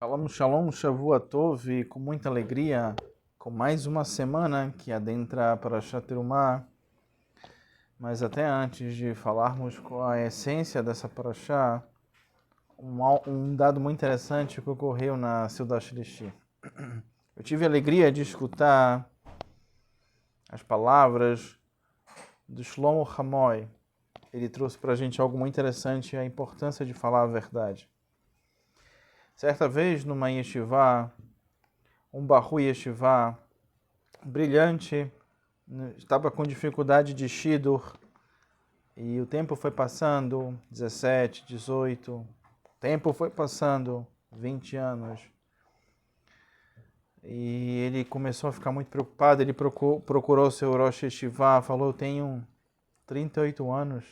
Shalom, shalom, Shavua Tov, e com muita alegria, com mais uma semana que adentra para Terumá. Mas até antes de falarmos com a essência dessa paraxá, um dado muito interessante que ocorreu na Seudat Shlishi. Eu tive a alegria de escutar as palavras do Shlomo Hamoy. Ele trouxe para a gente algo muito interessante, a importância de falar a verdade. Certa vez, numa yeshivá, um Bahu Yeshivá brilhante, estava com dificuldade de Shidur, e o tempo foi passando, 17, 18, o tempo foi passando, 20 anos, e ele começou a ficar muito preocupado. Ele procurou seu Rosh Yeshivá, falou: eu tenho 38 anos,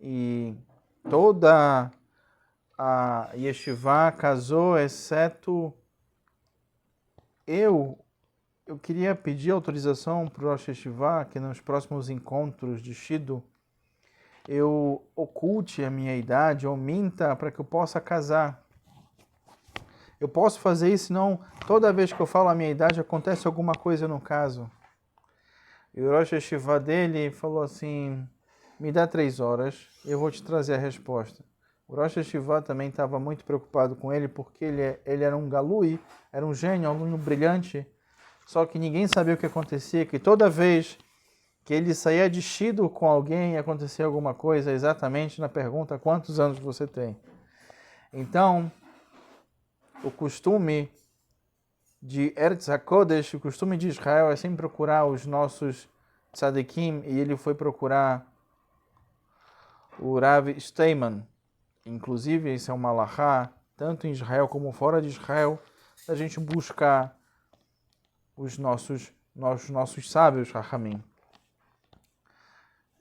e toda a Yeshivá casou, exceto eu queria pedir autorização para o Rosh Yeshivá que nos próximos encontros de Shidu eu oculte a minha idade ou minta para que eu possa casar. Eu posso fazer isso, senão toda vez que eu falo a minha idade acontece alguma coisa no caso. E o Rosh Yeshivá dele falou assim: me dá 3 horas, eu vou te trazer a resposta. O Rosh Yeshivá também estava muito preocupado com ele, porque ele era um galui, era um gênio, um aluno brilhante. Só que ninguém sabia o que acontecia, que toda vez que ele saía de shidur com alguém, acontecia alguma coisa, exatamente na pergunta: quantos anos você tem? Então, o costume de Eretz HaKodesh, o costume de Israel é sempre procurar os nossos tzadikim, e ele foi procurar o Rav Steinman. Inclusive, esse é uma halachá, tanto em Israel como fora de Israel, da gente buscar os nossos sábios, Rahamim.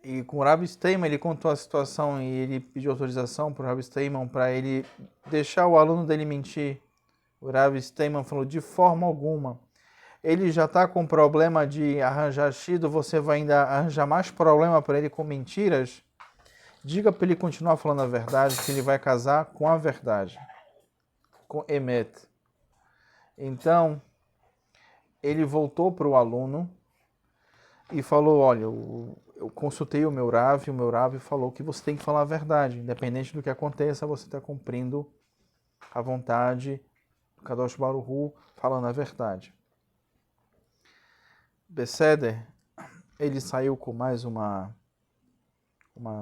E com o Rav Steinman, ele contou a situação e ele pediu autorização para o Rav Steinman para ele deixar o aluno dele mentir. O Rav Steinman falou: de forma alguma. Ele já está com problema de arranjar shido, você vai ainda arranjar mais problema para ele com mentiras? Diga para ele continuar falando a verdade, que ele vai casar com a verdade, com Emet. Então, ele voltou para o aluno e falou: olha, eu consultei o meu Rav, e o meu Rav falou que você tem que falar a verdade. Independente do que aconteça, você está cumprindo a vontade do Kadosh Baruch Hu, falando a verdade. Beseder, ele saiu com mais uma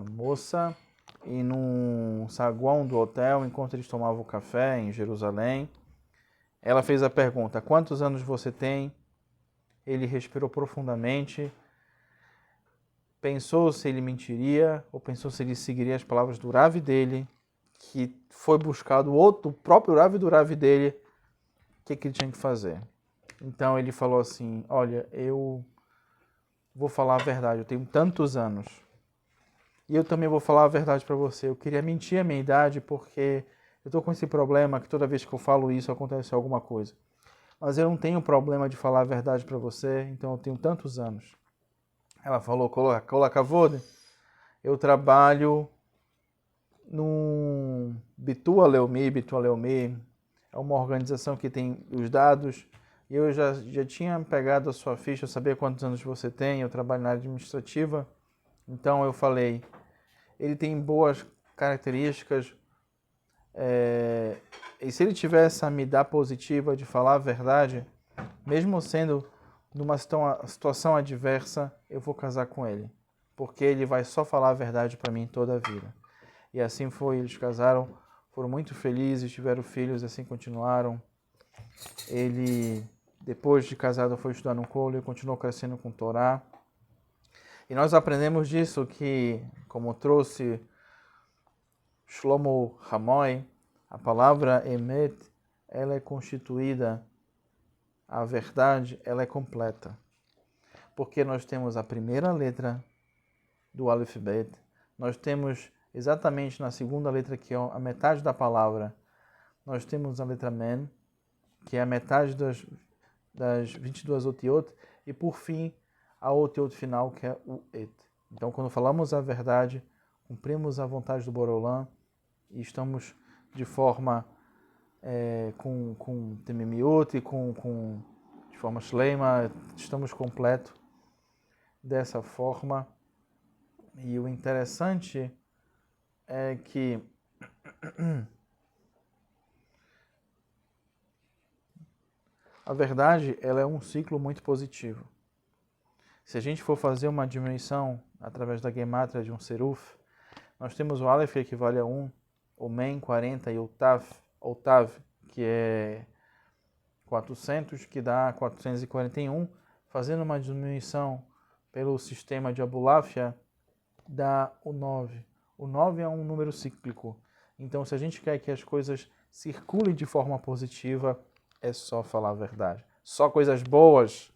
moça, e num saguão do hotel, enquanto eles tomavam café em Jerusalém, ela fez a pergunta: quantos anos você tem? Ele respirou profundamente, pensou se ele mentiria, ou pensou se ele seguiria as palavras do Rav dele, que foi buscado o próprio Rav do Rav dele, o que ele tinha que fazer. Então ele falou assim: olha, eu vou falar a verdade, eu tenho tantos anos, e eu também vou falar a verdade para você. Eu queria mentir a minha idade porque eu estou com esse problema que toda vez que eu falo isso acontece alguma coisa. Mas eu não tenho problema de falar a verdade para você, então eu tenho tantos anos. Ela falou: Kolakavod, eu trabalho no Bitua Leumi é uma organização que tem os dados, e eu já tinha pegado a sua ficha, eu sabia quantos anos você tem, eu trabalho na área administrativa. Então eu falei: ele tem boas características, e se ele tiver essa midá positiva de falar a verdade, mesmo sendo numa situação adversa, eu vou casar com ele, porque ele vai só falar a verdade para mim toda a vida. E assim foi, eles casaram, foram muito felizes, tiveram filhos, assim continuaram. Ele, depois de casado, foi estudar no Kollel e continuou crescendo com Torá. E nós aprendemos disso que, como trouxe Shlomo Hamoy, a palavra Emet, ela é constituída, a verdade, ela é completa. Porque nós temos a primeira letra do Aleph Bet, nós temos exatamente na segunda letra, que é a metade da palavra, nós temos a letra Men, que é a metade das 22 otiot, e por fim, a otiot final, que é o Et. Então, quando falamos a verdade, cumprimos a vontade do Borolam e estamos de forma com Temimiut, de forma Shleima, estamos completos dessa forma. E o interessante é que a verdade, ela é um ciclo muito positivo. Se a gente for fazer uma diminuição através da gemátria de um seruf, nós temos o Aleph, que equivale a 1, o Men 40 e o Tav, que é 400, que dá 441. Fazendo uma diminuição pelo sistema de Abulafia, dá o 9. O 9 é um número cíclico. Então, se a gente quer que as coisas circulem de forma positiva, é só falar a verdade. Só coisas boas.